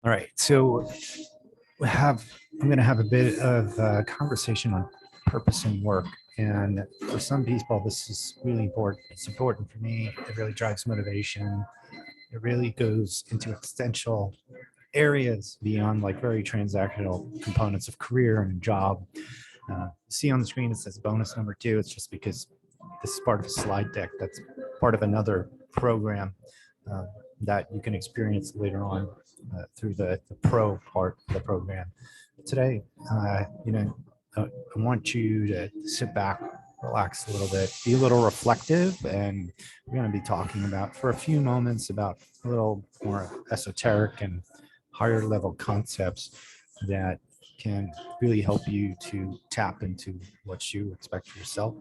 All right, so I'm going to have a bit of a conversation on purpose and work. And for some people, this is really important. It's important for me. It really drives motivation. It really goes into existential areas beyond like very transactional components of career and job. See on the screen, it says bonus number 2. It's just because this is part of a slide deck that's part of another program uh, that you can experience later on through the pro part of the program. Today, I want you to sit back, relax a little bit, be a little reflective, and we're going to be talking about for a few moments about a little more esoteric and higher level concepts that can really help you to tap into what you expect for yourself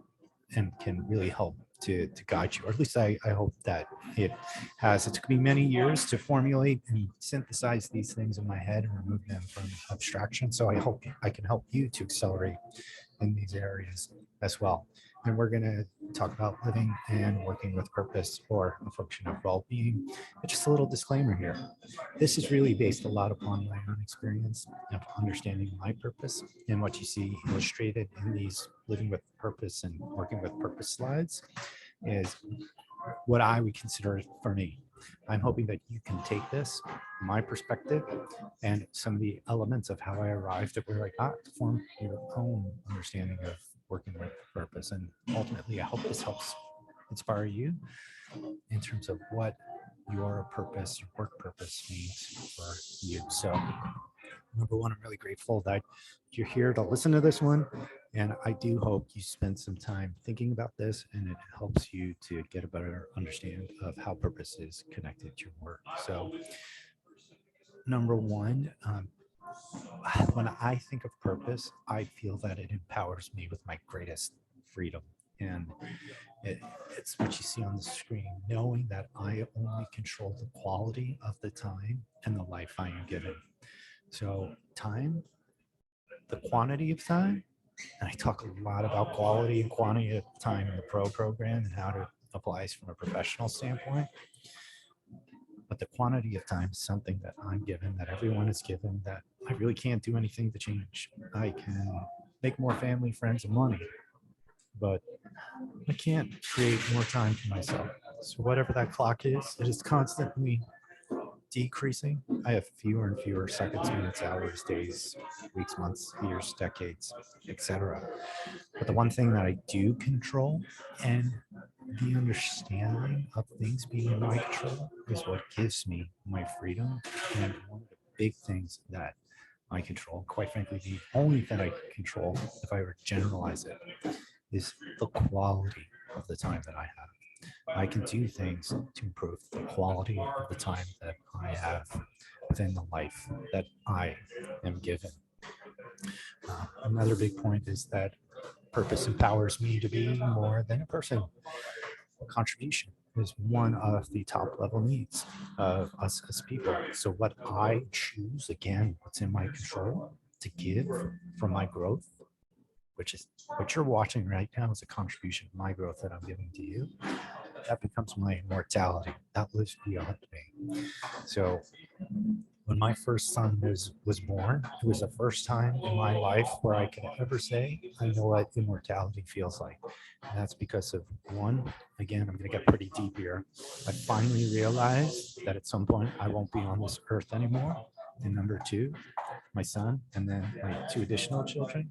and can really help to guide you, or at least I hope that it has. It took me many years to formulate and synthesize these things in my head and remove them from abstraction. So I hope I can help you to accelerate in these areas as well. And we're going to talk about living and working with purpose, or a function of well-being. But just a little disclaimer here. This is really based a lot upon my own experience of understanding my purpose, and what you see illustrated in these living with purpose and working with purpose slides is what I would consider for me. I'm hoping that you can take this, my perspective, and some of the elements of how I arrived at where I got to form your own understanding of working with purpose. And ultimately, I hope this helps inspire you in terms of what your purpose, your work purpose means for you. So, number one, I'm really grateful that you're here to listen to this one. And I do hope you spend some time thinking about this, and it helps you to get a better understanding of how purpose is connected to your work. So, number one, when I think of purpose, I feel that it empowers me with my greatest freedom. And it's what you see on the screen, knowing that I only control the quality of the time and the life I am given. So, time, the quantity of time, and I talk a lot about quality and quantity of time in the pro program and how to apply this from a professional standpoint. But the quantity of time is something that I'm given, that everyone is given, that I really can't do anything to change. I can make more family, friends, and money, but I can't create more time for myself. So whatever that clock is, it is constantly decreasing. I have fewer and fewer seconds, minutes, hours, days, weeks, months, years, decades, etc. But the one thing that I do control, and the understanding of things being in my control, is what gives me my freedom. And one of the big things that I control, quite frankly, the only thing I control, if I were to generalize it, is the quality of the time that I have. I can do things to improve the quality of the time that I have within the life that I am given. Another big point is that purpose empowers me to be more than a person. Contribution is one of the top level needs of us as people. So, what I choose, again, what's in my control to give from my growth, which is what you're watching right now, is a contribution of my growth that I'm giving to you. That becomes my immortality. That lives beyond me. So, when my first son was born, it was the first time in my life where I could ever say, I know what immortality feels like. And that's because of one, again, I'm going to get pretty deep here. I finally realized that at some point I won't be on this earth anymore. And number two, my son, and then my 2 additional children.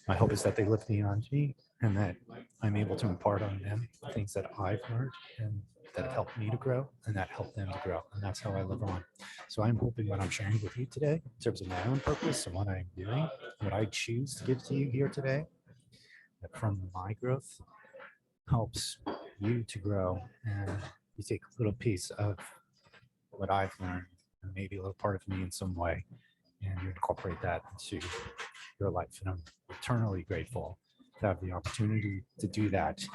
My hope is that they live beyond me, and that I'm able to impart on them things that I've learned and that have helped me to grow, and that help them to grow. And that's how I live on. So I'm hoping what I'm sharing with you today, in terms of my own purpose and what I'm doing, what I choose to give to you here today, that from my growth helps you to grow, and you take a little piece of what I've learned, and maybe a little part of me in some way, and you incorporate that into your life. And I'm eternally grateful to have the opportunity to do that.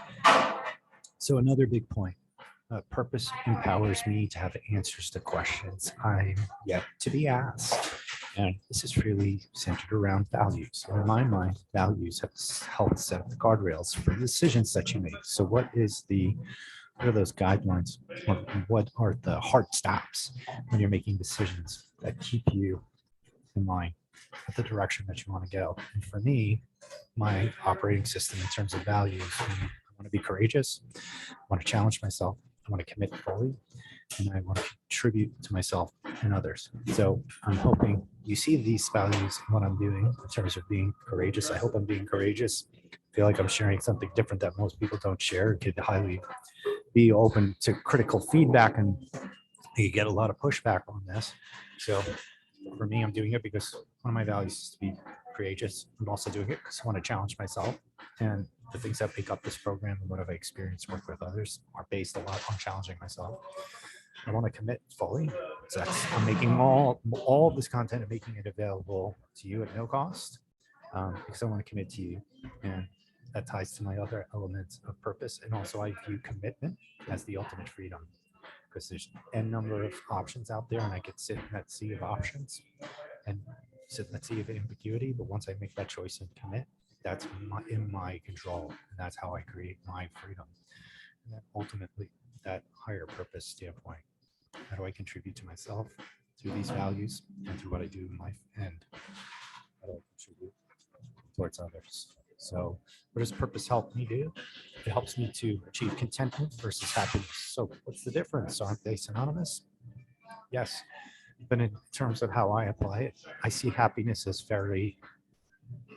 So another big point, purpose empowers me to have answers to questions I'm yet to be asked. And this is really centered around values. In my mind, values have helped set the guardrails for the decisions that you make. So what are those guidelines? Or what are the hard stops when you're making decisions? that keep you in line with the direction that you want to go. And for me, my operating system in terms of values, I want to be courageous, I want to challenge myself, I want to commit fully, and I want to contribute to myself and others. So I'm hoping you see these values in what I'm doing in terms of being courageous. I hope I'm being courageous. I feel like I'm sharing something different that most people don't share. Could highly be open to critical feedback, and you get a lot of pushback on this. So for me, I'm doing it because one of my values is to be courageous. I'm also doing it because I want to challenge myself. And the things that make up this program and what I've experienced work with others are based a lot on challenging myself. I want to commit fully. So I'm making all of this content and making it available to you at no cost, because I want to commit to you. And that ties to my other elements of purpose. And also I view commitment as the ultimate freedom, because there's n number of options out there and I could sit in that sea of options and sit in that sea of ambiguity. But once I make that choice and commit, that's in my control. And that's how I create my freedom. And then ultimately, that higher purpose standpoint. How do I contribute to myself through these values and through what I do in life? And how do I contribute towards others? So, what does purpose help me do? It helps me to achieve contentment versus happiness. So, what's the difference? Aren't they synonymous? Yes. But in terms of how I apply it, I see happiness as very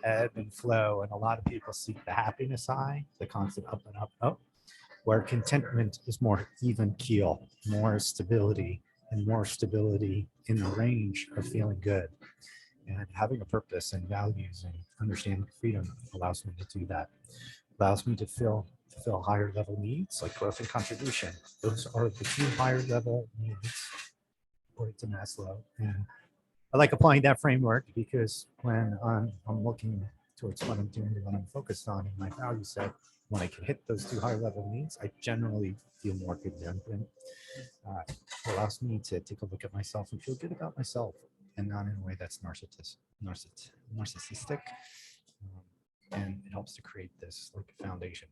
ebb and flow. And a lot of people seek the happiness high, the constant up and up, up, where contentment is more even keel, more stability, and more stability in the range of feeling good. And having a purpose and values and understanding freedom allows me to do that. Allows me to fulfill higher level needs like growth and contribution. Those are the two higher level needs according to Maslow. And I like applying that framework because when I'm looking towards what I'm doing, what I'm focused on in my value set, when I can hit those two higher level needs, I generally feel more content. It allows me to take a look at myself and feel good about myself, and not in a way that's narcissistic. And it helps to create this like foundation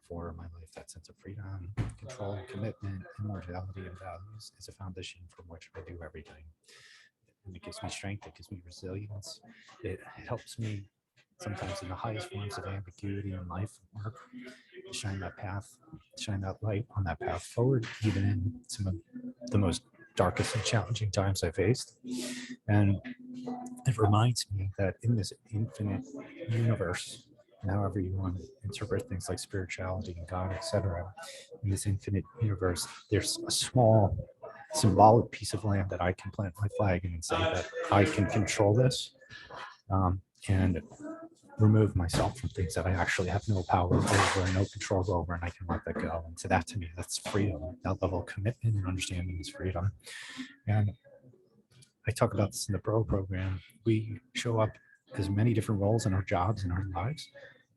for my life. That sense of freedom, control, commitment, immortality, and values is a foundation from which I do everything. And it gives me strength. It gives me resilience. It helps me sometimes in the highest forms of ambiguity in life and work, shine that path, shine that light on that path forward, even in some of the most darkest and challenging times I faced. And it reminds me that in this infinite universe, however you want to interpret things like spirituality and God, etc., in this infinite universe, there's a small symbolic piece of land that I can plant my flag in and say that I can control this, and remove myself from things that I actually have no power over and no control over, and I can let that go. And so that to me, that's freedom. That level of commitment and understanding is freedom. And I talk about this in the Pro program. We show up as many different roles in our jobs and our lives.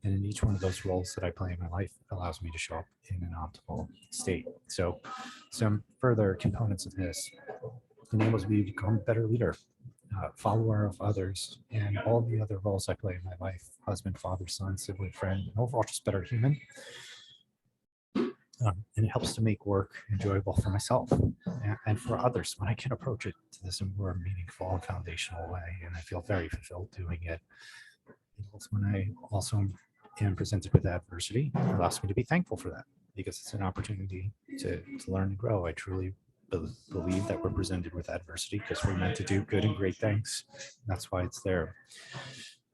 And in each one of those roles that I play in my life allows me to show up in an optimal state. So some further components of this enables me to become a better leader, follower of others, and all the other roles I play in my life: husband, father, son, sibling, friend, and overall just better human. And it helps to make work enjoyable for myself and for others when I can approach it to this more meaningful and foundational way. And I feel very fulfilled doing it. When I also am presented with adversity, it allows me to be thankful for that, because it's an opportunity to learn and grow. I truly believe that we're presented with adversity because we're meant to do good and great things. That's why it's there.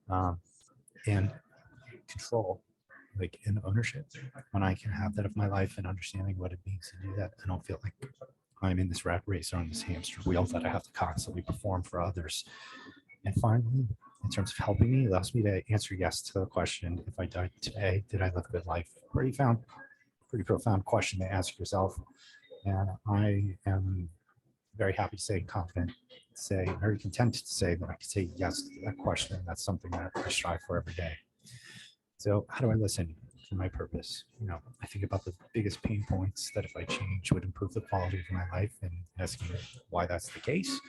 And control, like in ownership, when I can have that of my life and understanding what it means to do that, I don't feel like I'm in this rat race or on this hamster wheel that I have to constantly perform for others. And finally, in terms of helping me, it allows me to answer yes to the question: if I died today, did I live a good life? Pretty profound question to ask yourself. And I am very happy to say, confident to say, very content to say that I can say yes to that question. That's something that I strive for every day. So how do I listen for my purpose? I think about the biggest pain points that if I change would improve the quality of my life, and asking why that's the case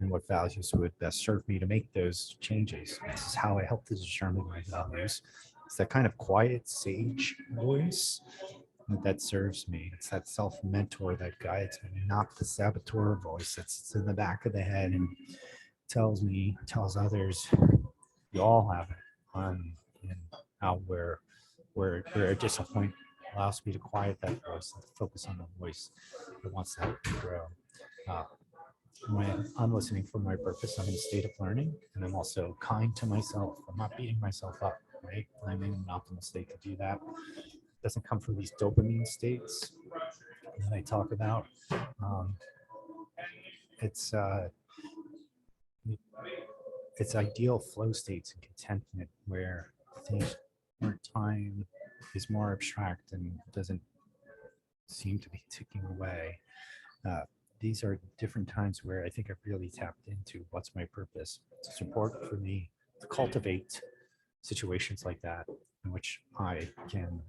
and what values would best serve me to make those changes. This is how I help to determine my values. It's that kind of quiet sage voice that serves me. It's that self-mentor that guides me, not the saboteur voice that sits in the back of the head and tells others, you all have it. And how where a disappointment allows me to quiet that voice and focus on the voice that wants to help me grow. Uh, when I'm listening for my purpose, I'm in a state of learning, and I'm also kind to myself. I'm not beating myself up, right? I'm in an optimal state to do that. It doesn't come from these dopamine states that I talk about. Um, it's it's ideal flow states and contentment where things where time is more abstract and doesn't seem to be ticking away. Uh, these are different times where I think I've really tapped into what's my purpose. It's important for me to cultivate situations like that in which I can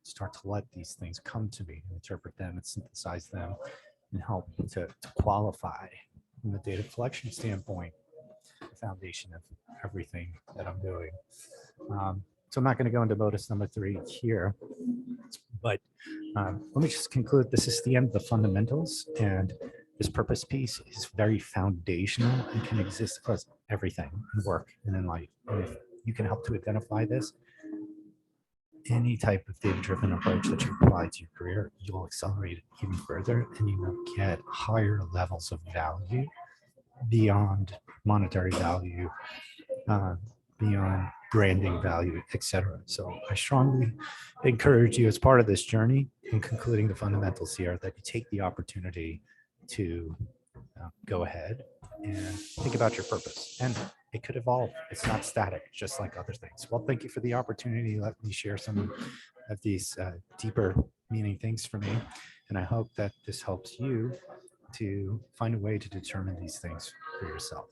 start to let these things come to me and interpret them and synthesize them and help to qualify from the data collection standpoint the foundation of everything that I'm doing. So I'm not going to go into modus number 3 here, but let me just conclude. This is the end of the fundamentals, and this purpose piece is very foundational and can exist across everything in work and in life. And if you can help to identify this, any type of data-driven approach that you apply to your career, you'll accelerate it even further, and you will get higher levels of value beyond monetary value, uh, beyond branding value, etc. So I strongly encourage you as part of this journey in concluding the fundamentals here that you take the opportunity to go ahead and think about your purpose. And it could evolve. It's not static, just like other things. Well, thank you for the opportunity. Let me share some of these deeper meaning things for me. And I hope that this helps you to find a way to determine these things for yourself.